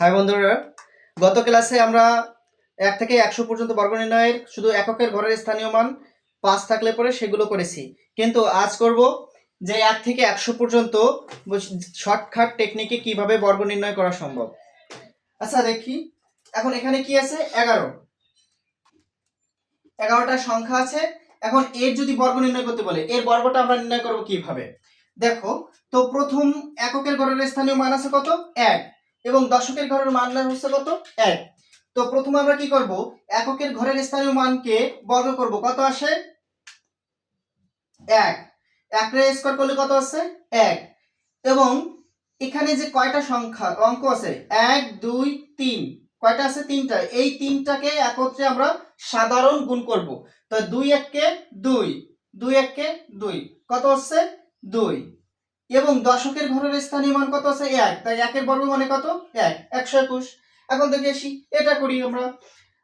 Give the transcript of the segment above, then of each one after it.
High বন্ধুরা, গত ক্লাসে আমরা 1 থেকে 100 পর্যন্ত বর্গ নির্ণয়ের শুধু এককের ঘরের স্থানীয় মান 5 থাকলে পরে সেগুলো করেছি। কিন্তু আজ করব যে 1 থেকে 100 পর্যন্ত শর্টকাট টেকনিকে কিভাবে বর্গ নির্ণয় করা সম্ভব। আচ্ছা দেখি, এখন এখানে কি আছে? 11টা সংখ্যা আছে। এখন এর যদি বর্গ নির্ণয় করতে বলে, এর বর্গটা আমরা নির্ণয় করব কিভাবে? দেখো, তো প্রথম এককের ঘরের স্থানীয় মান আছে কত? 1, এবং দশকের ঘরের মান হচ্ছে কত? 1। তো প্রথমে আমরা কি করব? এককের ঘরের স্থানীয় মানকে বর্গ করব। কত আসে? 1। 1 রে স্কয়ার করলে কত আছে? 1। এবং এখানে যে কয়টা সংখ্যা অঙ্ক আছে? 1 2 3, কয়টা আছে? 3টা। এই 3টাকে একত্রে আমরা সাধারণ গুণ করব। তো 2 1 কে 2, 2 1 কে 2, কত হচ্ছে? 2। এবং দশকের ঘরের স্থানীয় মান কত আছে? 1। তাই 1 এর বর্গ মানে কত? 1, 121। এখন দেখে আসি, এটা করি আমরা।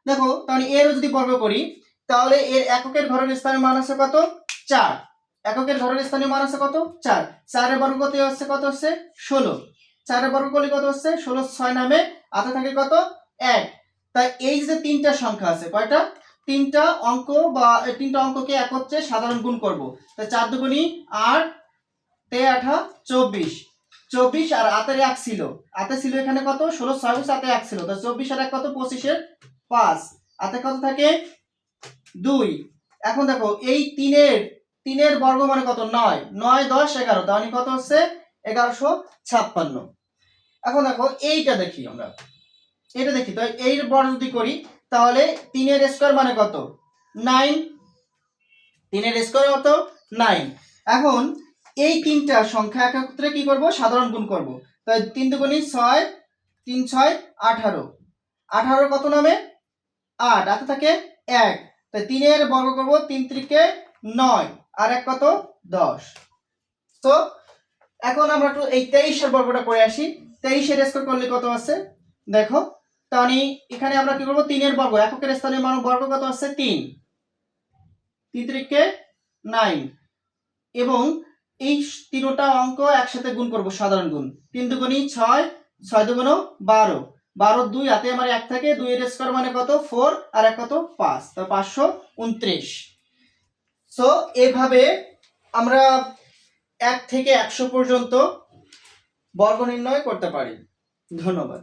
দেখো, তাহলে এর যদি বর্গ করি, তাহলে এর এককের ঘরের স্থানীয় মান আছে কত? 4। এককের ঘরের স্থানীয় মান আছে কত? 4। 4 এর বর্গ কত হচ্ছে? কত হচ্ছে? 16। 4 এর বর্গ করলে কত হচ্ছে? 16 6 নামে হাতে থাকে কত? 1। তাই এই যে তিনটা সংখ্যা আছে, কয়টা? তিনটা অঙ্ক বা তিনটা অঙ্ককে একত্রে সাধারণ গুণ করব। তাই 4 দুগুণী 8, 8 24, 24 আর হাতের 1 ছিল, হাতে ছিল এখানে কত? 16 6 হাতে 1 ছিল, তো 24 আর 1 কত? 25 এর 5, হাতে কত থাকে? 2। এখন দেখো, এই 3 এর বর্গ মানে কত? 9, 9 10 11, তাহলে কত হচ্ছে? 1156। এখন দেখো এইটা দেখি আমরা, এটা দেখি। তো এর বর্গ যদি করি, তাহলে 3 এর স্কয়ার মানে কত? 9। 3 এর স্কয়ার কত? 9। এখন এই তিনটা সংখ্যা একত্রে কি করব? সাধারণ গুণ করব। তাই 3 দুগুণী 6, 3 6 18, 18 কত নামে? 8, হাতে থাকে 1। তাই 3 এর বর্গ করব, 3 3 9, আর 1 কত? 10। তো এখন আমরা একটু এই 23 এর বর্গটা করে আসি। 23 এর স্কয়ার করলে কত আছে? দেখো, তাহলে এখানে আমরা কি করব? 3 এর বর্গ, এককের স্থানীয় মান বর্গ কত আছে? 3, 3 3 9, এবং এই তিনটা অঙ্ক একসাথে গুণ করব, সাধারণ গুণ। 3 দুগুণী 6, 6 দুগুণ 12, 12 2, হাতে আমার 1 থাকে, 2 এর স্কয়ার মানে কত? 4, আর 1 কত? 5, তো 529। সো এভাবে আমরা 1 থেকে 100 পর্যন্ত বর্গ নির্ণয় করতে পারি। ধন্যবাদ।